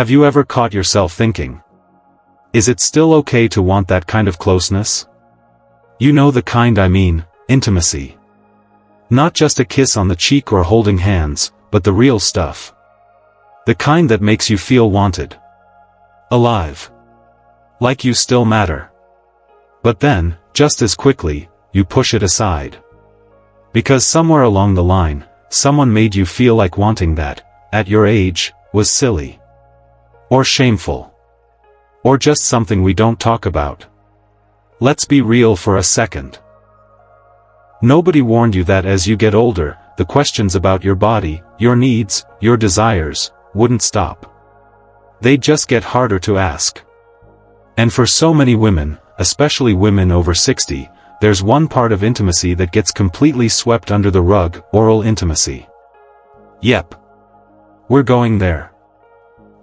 Have you ever caught yourself thinking, is it still okay to want that kind of closeness? You know the kind I mean, intimacy. Not just a kiss on the cheek or holding hands, but the real stuff. The kind that makes you feel wanted. Alive. Like you still matter. But then, just as quickly, you push it aside. Because somewhere along the line, someone made you feel like wanting that, at your age, was silly. Or shameful. Or just something we don't talk about. Let's be real for a second. Nobody warned you that as you get older, the questions about your body, your needs, your desires, wouldn't stop. They'd just get harder to ask. And for so many women, especially women over 60, there's one part of intimacy that gets completely swept under the rug: oral intimacy. Yep. We're going there.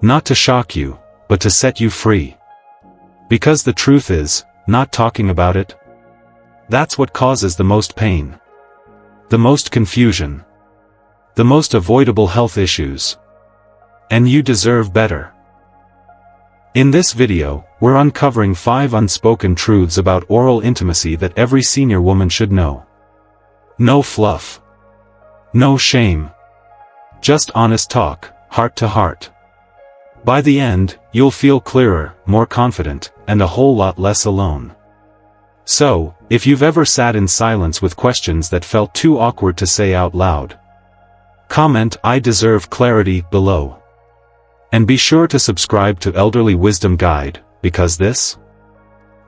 Not to shock you, but to set you free. Because the truth is, not talking about it, that's what causes the most pain. The most confusion. The most avoidable health issues. And you deserve better. In this video, we're uncovering 5 unspoken truths about oral intimacy that every senior woman should know. No fluff. No shame. Just honest talk, heart to heart. By the end, you'll feel clearer, more confident, and a whole lot less alone. So, if you've ever sat in silence with questions that felt too awkward to say out loud, comment "I deserve clarity" below. And be sure to subscribe to Elderly Wisdom Guide, because this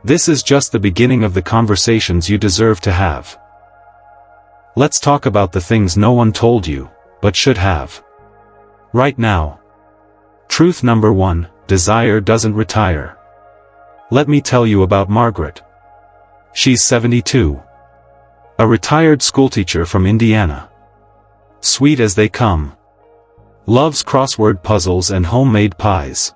is just the beginning of the conversations you deserve to have. Let's talk about the things no one told you, but should have. Right now. Truth number 1, desire doesn't retire. Let me tell you about Margaret. She's 72. A retired schoolteacher from Indiana. Sweet as they come. Loves crossword puzzles and homemade pies.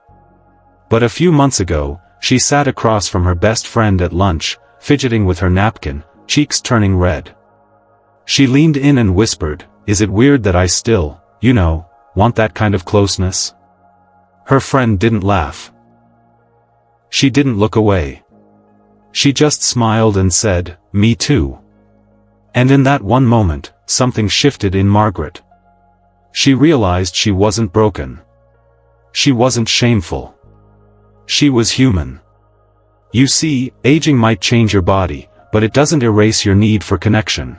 But a few months ago, she sat across from her best friend at lunch, fidgeting with her napkin, cheeks turning red. She leaned in and whispered, "Is it weird that I still, want that kind of closeness?" Her friend didn't laugh. She didn't look away. She just smiled and said, "Me too." And in that one moment, something shifted in Margaret. She realized she wasn't broken. She wasn't shameful. She was human. You see, aging might change your body, but it doesn't erase your need for connection.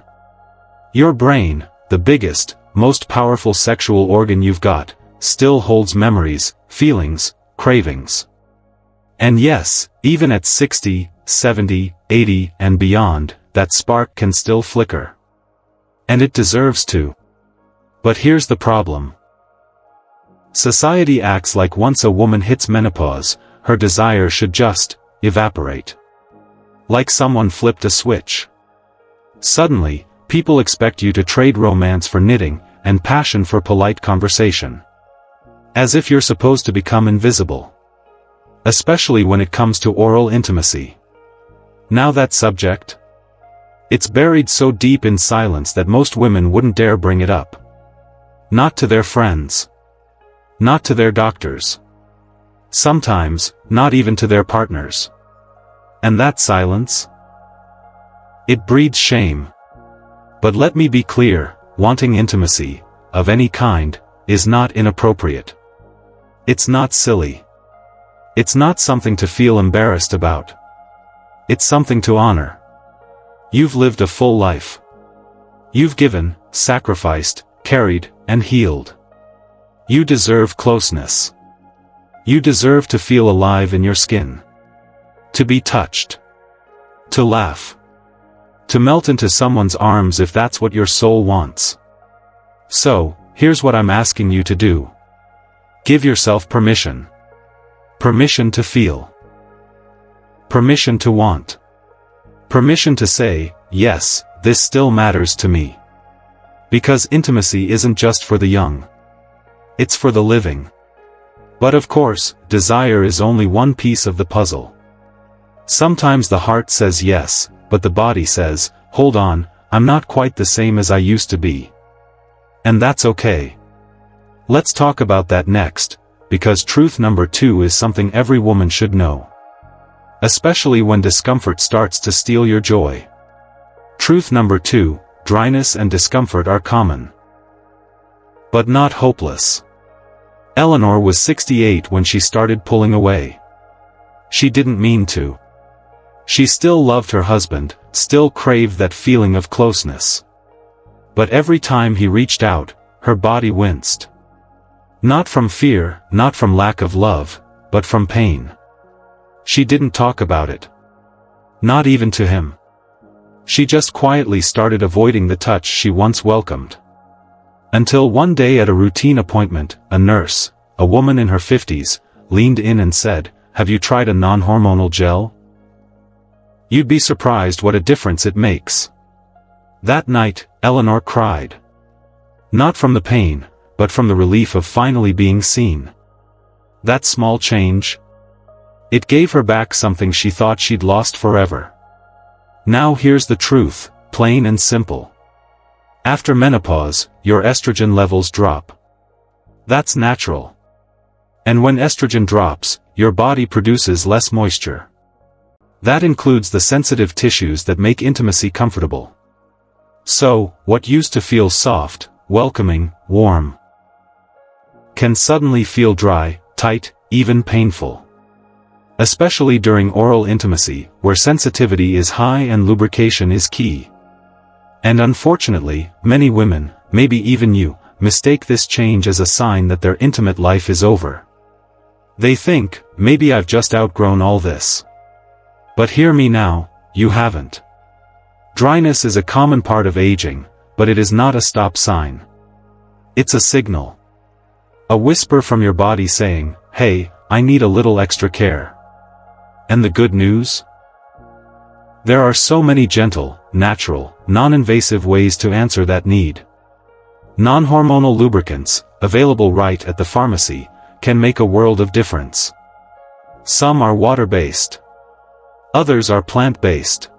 Your brain, the biggest, most powerful sexual organ you've got, still holds memories, feelings, cravings. And yes, even at 60, 70, 80, and beyond, that spark can still flicker. And it deserves to. But here's the problem. Society acts like once a woman hits menopause, her desire should just evaporate. Like someone flipped a switch. Suddenly, people expect you to trade romance for knitting, and passion for polite conversation. As if you're supposed to become invisible. Especially when it comes to oral intimacy. Now that subject? It's buried so deep in silence that most women wouldn't dare bring it up. Not to their friends. Not to their doctors. Sometimes, not even to their partners. And that silence? It breeds shame. But let me be clear, wanting intimacy, of any kind, is not inappropriate. It's not silly. It's not something to feel embarrassed about. It's something to honor. You've lived a full life. You've given, sacrificed, carried, and healed. You deserve closeness. You deserve to feel alive in your skin. To be touched. To laugh. To melt into someone's arms if that's what your soul wants. So, here's what I'm asking you to do. Give yourself permission. Permission to feel. Permission to want. Permission to say, yes, this still matters to me. Because intimacy isn't just for the young. It's for the living. But of course, desire is only one piece of the puzzle. Sometimes the heart says yes, but the body says, hold on, I'm not quite the same as I used to be. And that's okay. Let's talk about that next, because truth number 2 is something every woman should know. Especially when discomfort starts to steal your joy. Truth number 2, dryness and discomfort are common. But not hopeless. Eleanor was 68 when she started pulling away. She didn't mean to. She still loved her husband, still craved that feeling of closeness. But every time he reached out, her body winced. Not from fear, not from lack of love, but from pain. She didn't talk about it. Not even to him. She just quietly started avoiding the touch she once welcomed. Until one day at a routine appointment, a nurse, a woman in her 50s, leaned in and said, "Have you tried a non-hormonal gel? You'd be surprised what a difference it makes." That night, Eleanor cried. Not from the pain, but from the relief of finally being seen. That small change? It gave her back something she thought she'd lost forever. Now here's the truth, plain and simple. After menopause, your estrogen levels drop. That's natural. And when estrogen drops, your body produces less moisture. That includes the sensitive tissues that make intimacy comfortable. So, what used to feel soft, welcoming, warm, can suddenly feel dry, tight, even painful. Especially during oral intimacy, where sensitivity is high and lubrication is key. And unfortunately, many women, maybe even you, mistake this change as a sign that their intimate life is over. They think, maybe I've just outgrown all this. But hear me now, you haven't. Dryness is a common part of aging, but it is not a stop sign. It's a signal. A whisper from your body saying, "Hey, I need a little extra care." And the good news? There are so many gentle, natural, non-invasive ways to answer that need. Non-hormonal lubricants, available right at the pharmacy, can make a world of difference. Some are water-based. Others are plant-based.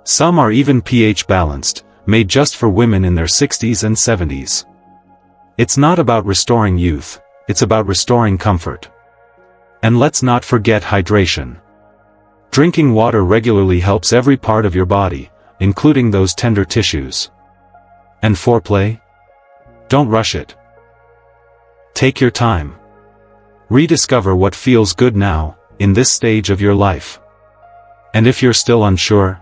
Some are even pH-balanced, made just for women in their 60s and 70s. It's not about restoring youth, it's about restoring comfort. And let's not forget hydration. Drinking water regularly helps every part of your body, including those tender tissues. And foreplay? Don't rush it. Take your time. Rediscover what feels good now, in this stage of your life. And if you're still unsure,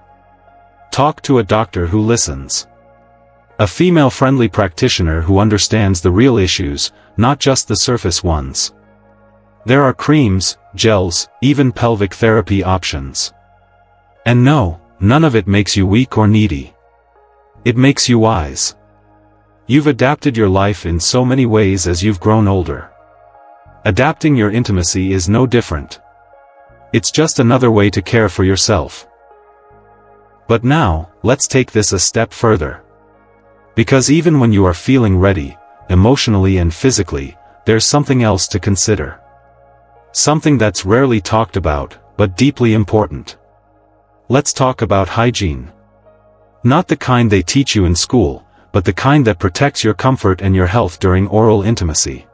talk to a doctor who listens. A female-friendly practitioner who understands the real issues, not just the surface ones. There are creams, gels, even pelvic therapy options. And no, none of it makes you weak or needy. It makes you wise. You've adapted your life in so many ways as you've grown older. Adapting your intimacy is no different. It's just another way to care for yourself. But now, let's take this a step further. Because even when you are feeling ready, emotionally and physically, there's something else to consider. Something that's rarely talked about, but deeply important. Let's talk about hygiene. Not the kind they teach you in school, but the kind that protects your comfort and your health during oral intimacy.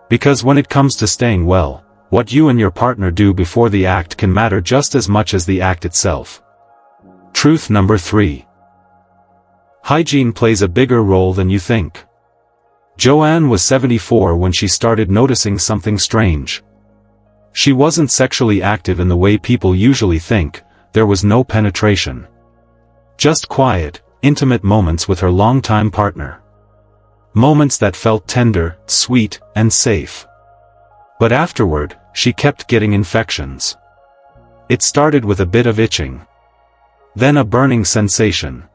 Because when it comes to staying well, what you and your partner do before the act can matter just as much as the act itself. Truth number 3. Hygiene plays a bigger role than you think. Joanne was 74 when she started noticing something strange. She wasn't sexually active in the way people usually think, there was no penetration. Just quiet, intimate moments with her longtime partner. Moments that felt tender, sweet, and safe. But afterward, she kept getting infections. It started with a bit of itching. Then a burning sensation.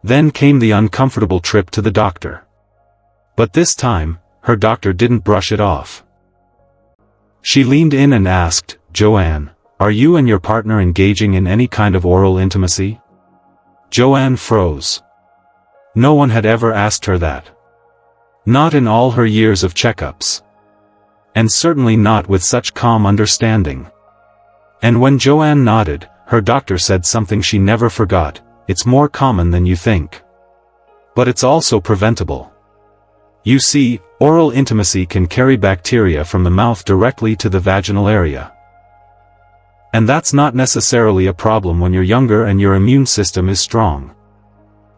Then came the uncomfortable trip to the doctor. But this time, her doctor didn't brush it off. She leaned in and asked, "Joanne, are you and your partner engaging in any kind of oral intimacy?" Joanne froze. No one had ever asked her that. Not in all her years of checkups. And certainly not with such calm understanding. And when Joanne nodded, her doctor said something she never forgot, "It's more common than you think. But it's also preventable." You see, oral intimacy can carry bacteria from the mouth directly to the vaginal area. And that's not necessarily a problem when you're younger and your immune system is strong.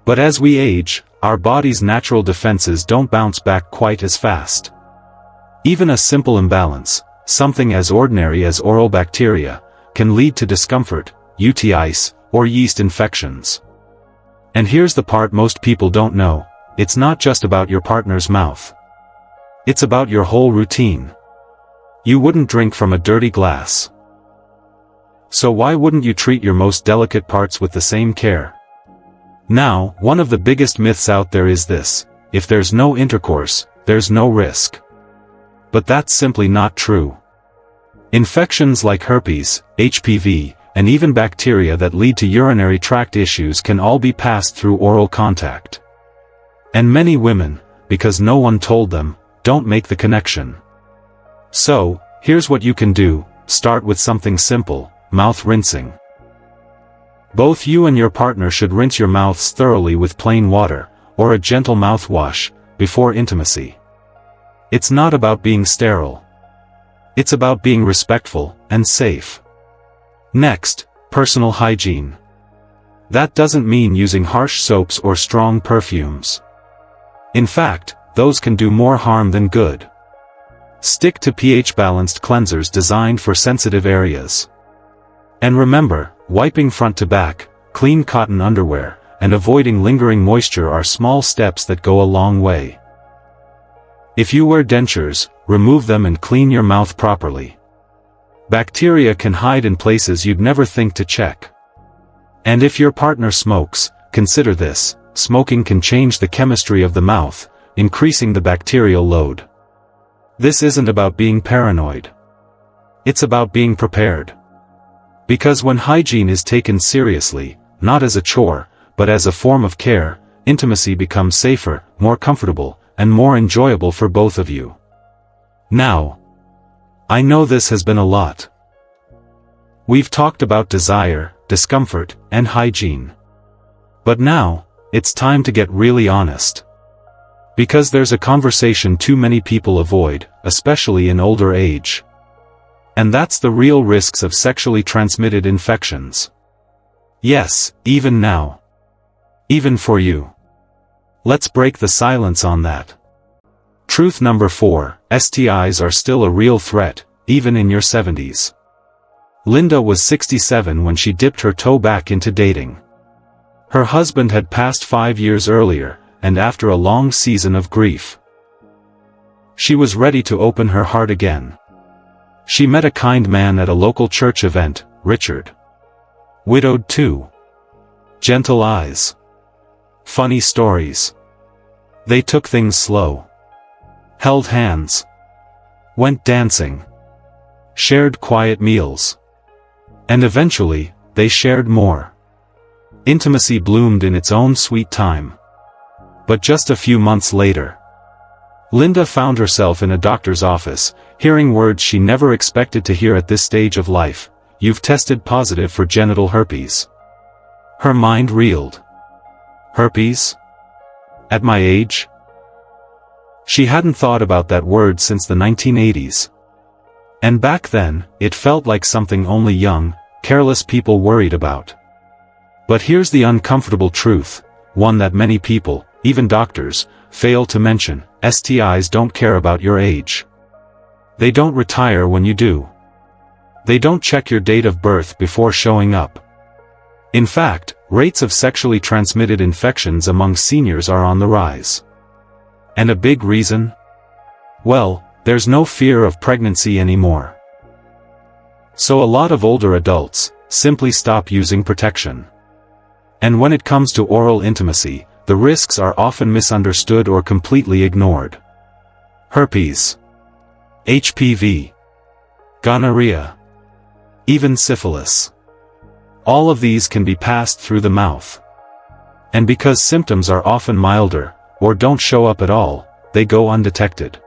But as we age, our body's natural defenses don't bounce back quite as fast. Even a simple imbalance, something as ordinary as oral bacteria, can lead to discomfort, UTIs, or yeast infections. And here's the part most people don't know, it's not just about your partner's mouth. It's about your whole routine. You wouldn't drink from a dirty glass. So why wouldn't you treat your most delicate parts with the same care? Now, one of the biggest myths out there is this: if there's no intercourse, there's no risk. But that's simply not true. Infections like herpes, HPV, and even bacteria that lead to urinary tract issues can all be passed through oral contact. And many women, because no one told them, don't make the connection. So, here's what you can do: start with something simple, mouth rinsing. Both you and your partner should rinse your mouths thoroughly with plain water, or a gentle mouthwash, before intimacy. It's not about being sterile. It's about being respectful and safe. Next, personal hygiene. That doesn't mean using harsh soaps or strong perfumes. In fact, those can do more harm than good. Stick to pH-balanced cleansers designed for sensitive areas. And remember, wiping front to back, clean cotton underwear, and avoiding lingering moisture are small steps that go a long way. If you wear dentures, remove them and clean your mouth properly. Bacteria can hide in places you'd never think to check. And if your partner smokes, consider this: smoking can change the chemistry of the mouth, increasing the bacterial load. This isn't about being paranoid. It's about being prepared. Because when hygiene is taken seriously, not as a chore, but as a form of care, intimacy becomes safer, more comfortable, and more enjoyable for both of you. Now, I know this has been a lot. We've talked about desire, discomfort, and hygiene. But now, it's time to get really honest. Because there's a conversation too many people avoid, especially in older age. And that's the real risks of sexually transmitted infections. Yes, even now. Even for you. Let's break the silence on that. Truth number 4, STIs are still a real threat, even in your 70s. Linda was 67 when she dipped her toe back into dating. Her husband had passed 5 years earlier, and after a long season of grief, she was ready to open her heart again. She met a kind man at a local church event, Richard. Widowed too. Gentle eyes. Funny stories. They took things slow. Held hands. Went dancing. Shared quiet meals. And eventually, they shared more. Intimacy bloomed in its own sweet time. But just a few months later, Linda found herself in a doctor's office, hearing words she never expected to hear at this stage of life: "You've tested positive for genital herpes." Her mind reeled. Herpes? At my age? She hadn't thought about that word since the 1980s. And back then, it felt like something only young, careless people worried about. But here's the uncomfortable truth, one that many people, even doctors, fail to mention: STIs don't care about your age. They don't retire when you do. They don't check your date of birth before showing up. In fact, rates of sexually transmitted infections among seniors are on the rise. And a big reason? Well, there's no fear of pregnancy anymore. So a lot of older adults simply stop using protection. And when it comes to oral intimacy, the risks are often misunderstood or completely ignored. Herpes, HPV, gonorrhea, even syphilis. All of these can be passed through the mouth. And because symptoms are often milder, or don't show up at all, they go undetected.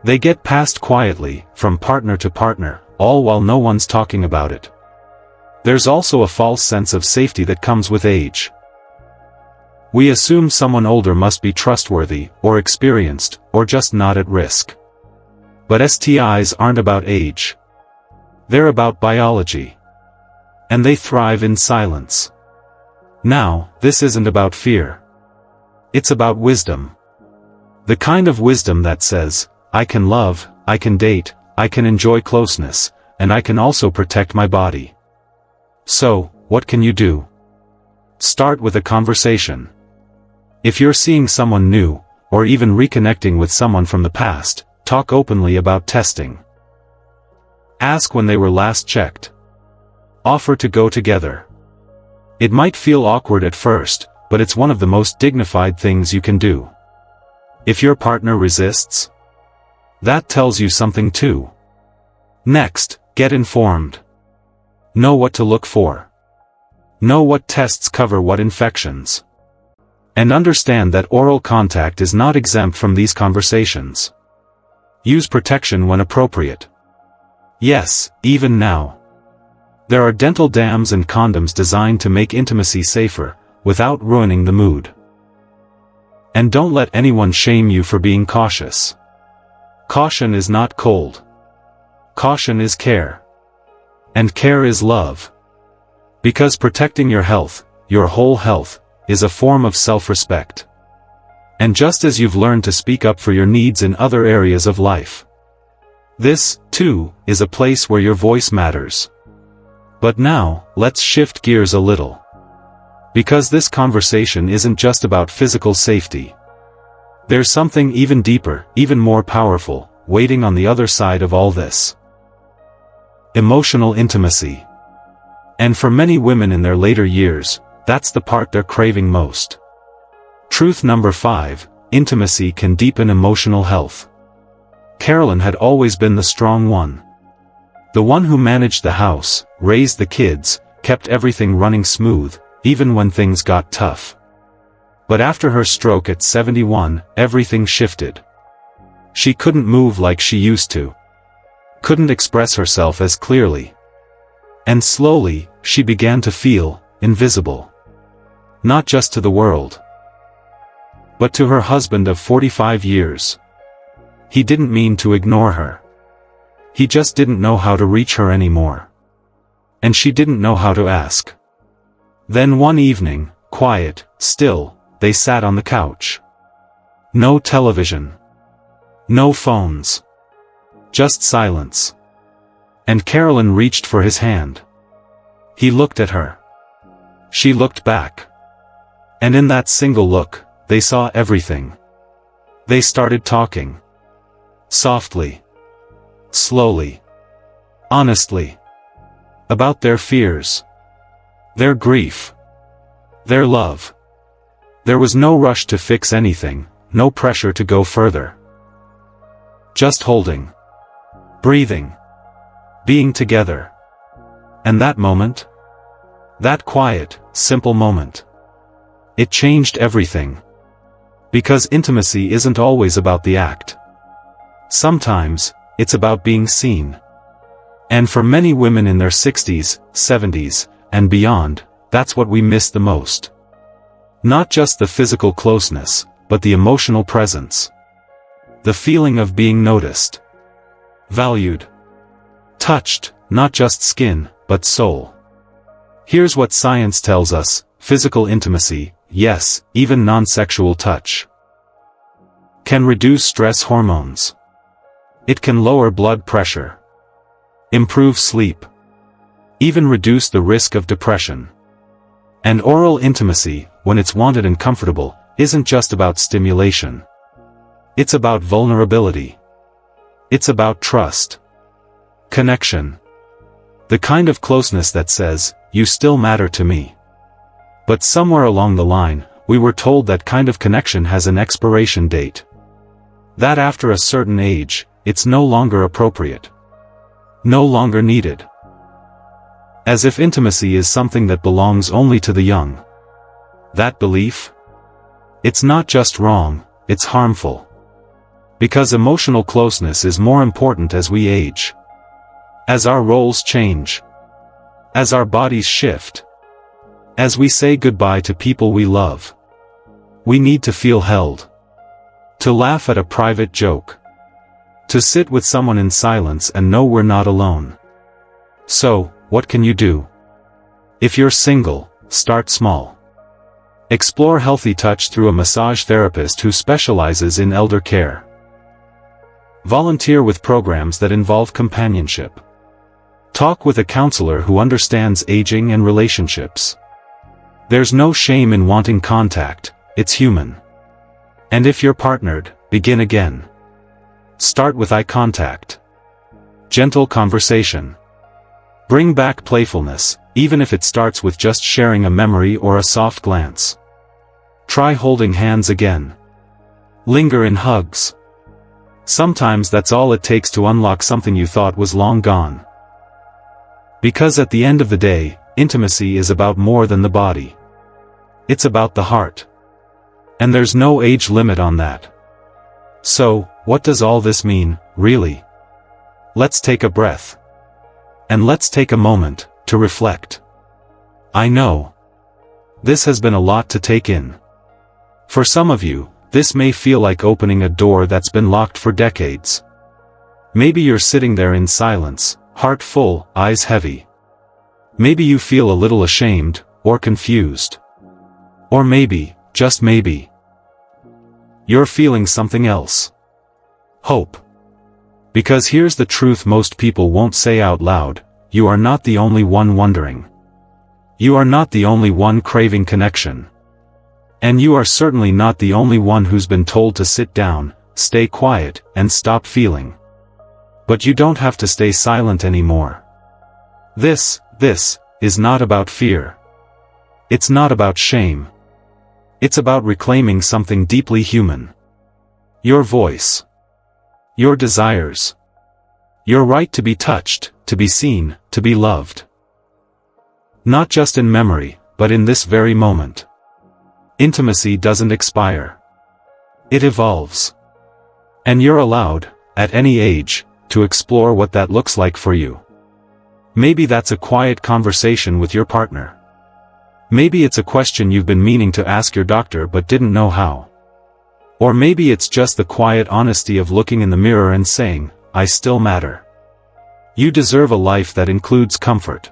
They get passed quietly, from partner to partner, all while no one's talking about it. There's also a false sense of safety that comes with age. We assume someone older must be trustworthy, or experienced, or just not at risk. But STIs aren't about age. They're about biology. And they thrive in silence. Now, this isn't about fear. It's about wisdom. The kind of wisdom that says, I can love, I can date, I can enjoy closeness, and I can also protect my body. So, what can you do? Start with a conversation. If you're seeing someone new, or even reconnecting with someone from the past, talk openly about testing. Ask when they were last checked. Offer to go together. It might feel awkward at first, but it's one of the most dignified things you can do. If your partner resists, that tells you something too. Next, get informed. Know what to look for. Know what tests cover what infections. And understand that oral contact is not exempt from these conversations. Use protection when appropriate. Yes, even now. There are dental dams and condoms designed to make intimacy safer, without ruining the mood. And don't let anyone shame you for being cautious. Caution is not cold. Caution is care. And care is love. Because protecting your health, your whole health, is a form of self-respect. And just as you've learned to speak up for your needs in other areas of life, this, too, is a place where your voice matters. But now, let's shift gears a little. Because this conversation isn't just about physical safety. There's something even deeper, even more powerful, waiting on the other side of all this. Emotional intimacy. And for many women in their later years, that's the part they're craving most. Truth number 5, intimacy can deepen emotional health. Carolyn had always been the strong one. The one who managed the house, raised the kids, kept everything running smooth, even when things got tough. But after her stroke at 71, everything shifted. She couldn't move like she used to. Couldn't express herself as clearly. And slowly, she began to feel invisible. Not just to the world, but to her husband of 45 years. He didn't mean to ignore her. He just didn't know how to reach her anymore. And she didn't know how to ask. Then one evening, quiet, still, they sat on the couch. No television. No phones. Just silence. And Carolyn reached for his hand. He looked at her. She looked back. And in that single look, they saw everything. They started talking. Softly. Slowly. Honestly. About their fears. Their grief. Their love. There was no rush to fix anything, no pressure to go further. Just holding. Breathing. Being together. And that moment? That quiet, simple moment. It changed everything. Because intimacy isn't always about the act. Sometimes, it's about being seen. And for many women in their 60s, 70s, and beyond, that's what we miss the most. Not just the physical closeness, but the emotional presence. The feeling of being noticed. Valued. Touched, not just skin, but soul. Here's what science tells us: physical intimacy, yes, even non-sexual touch, can reduce stress hormones. It can lower blood pressure, improve sleep, even reduce the risk of depression. And oral intimacy, when it's wanted and comfortable, isn't just about stimulation. It's about vulnerability. It's about trust. Connection. The kind of closeness that says, you still matter to me. But somewhere along the line, we were told that kind of connection has an expiration date. That after a certain age, it's no longer appropriate. No longer needed. As if intimacy is something that belongs only to the young. That belief? It's not just wrong, it's harmful. Because emotional closeness is more important as we age. As our roles change. As our bodies shift. As we say goodbye to people we love. We need to feel held. To laugh at a private joke. To sit with someone in silence and know we're not alone. So, what can you do? If you're single, start small. Explore healthy touch through a massage therapist who specializes in elder care. Volunteer with programs that involve companionship. Talk with a counselor who understands aging and relationships. There's no shame in wanting contact, it's human. And if you're partnered, begin again. Start with eye contact. Gentle conversation. Bring back playfulness, even if it starts with just sharing a memory or a soft glance. Try holding hands again. Linger in hugs. Sometimes that's all it takes to unlock something you thought was long gone. Because at the end of the day, intimacy is about more than the body. It's about the heart. And there's no age limit on that. So, what does all this mean, really? Let's take a breath. And let's take a moment to reflect. I know. This has been a lot to take in. For some of you, this may feel like opening a door that's been locked for decades. Maybe you're sitting there in silence, heart full, eyes heavy. Maybe you feel a little ashamed, or confused. Or maybe, just maybe, you're feeling something else. Hope. Because here's the truth most people won't say out loud: you are not the only one wondering. You are not the only one craving connection. And you are certainly not the only one who's been told to sit down, stay quiet, and stop feeling. But you don't have to stay silent anymore. This is not about fear. It's not about shame. It's about reclaiming something deeply human. Your voice. Your desires. Your right to be touched, to be seen, to be loved. Not just in memory, but in this very moment. Intimacy doesn't expire. It evolves. And you're allowed, at any age, to explore what that looks like for you. Maybe that's a quiet conversation with your partner. Maybe it's a question you've been meaning to ask your doctor but didn't know how. Or maybe it's just the quiet honesty of looking in the mirror and saying, I still matter. You deserve a life that includes comfort.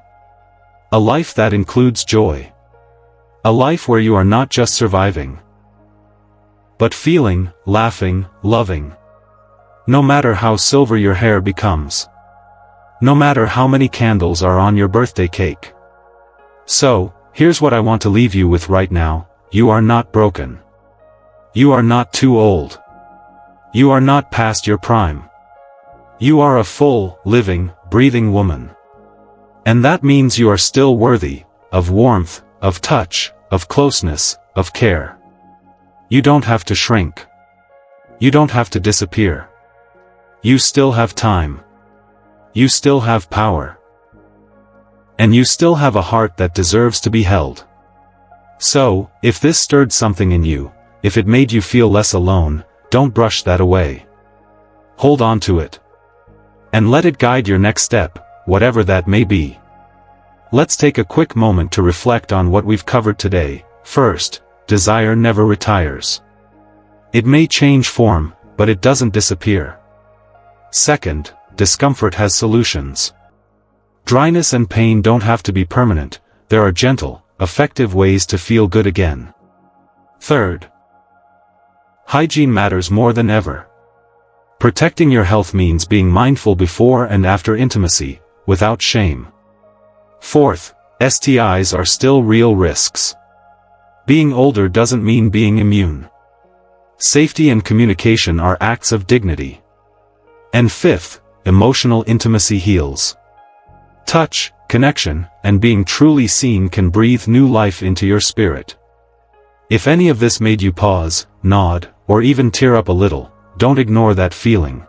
A life that includes joy. A life where you are not just surviving, but feeling, laughing, loving. No matter how silver your hair becomes. No matter how many candles are on your birthday cake. So, here's what I want to leave you with right now: you are not broken. You are not too old. You are not past your prime. You are a full, living, breathing woman. And that means you are still worthy of warmth, of touch, of closeness, of care. You don't have to shrink. You don't have to disappear. You still have time. You still have power. And you still have a heart that deserves to be held. So, if this stirred something in you, if it made you feel less alone, don't brush that away. Hold on to it. And let it guide your next step, whatever that may be. Let's take a quick moment to reflect on what we've covered today. First, desire never retires. It may change form, but it doesn't disappear. Second, discomfort has solutions. Dryness and pain don't have to be permanent, there are gentle, effective ways to feel good again. Third, hygiene matters more than ever. Protecting your health means being mindful before and after intimacy, without shame. Fourth, STIs are still real risks. Being older doesn't mean being immune. Safety and communication are acts of dignity. And fifth, emotional intimacy heals. Touch, connection, and being truly seen can breathe new life into your spirit. If any of this made you pause, nod, or even tear up a little, don't ignore that feeling.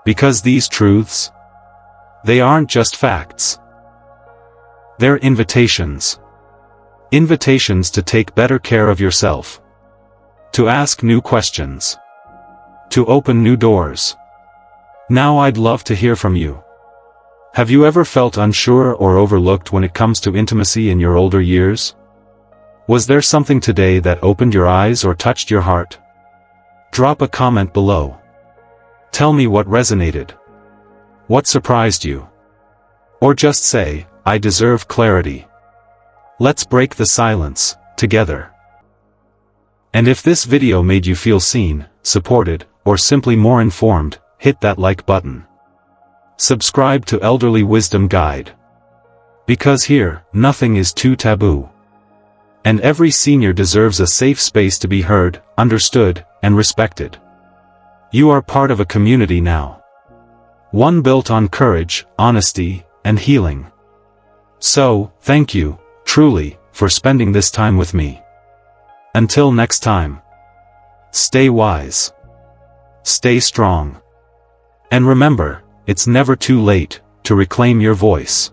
Because these truths, they aren't just facts. They're invitations. Invitations to take better care of yourself. To ask new questions. To open new doors. Now I'd love to hear from you. Have you ever felt unsure or overlooked when it comes to intimacy in your older years? Was there something today that opened your eyes or touched your heart? Drop a comment below. Tell me what resonated. What surprised you? Or just say, I deserve clarity. Let's break the silence, together. And if this video made you feel seen, supported, or simply more informed, hit that like button. Subscribe to Elderly Wisdom Guide. Because here, nothing is too taboo. And every senior deserves a safe space to be heard, understood, and respected. You are part of a community now. One built on courage, honesty, and healing. So, thank you, truly, for spending this time with me. Until next time. Stay wise. Stay strong. And remember, it's never too late to reclaim your voice.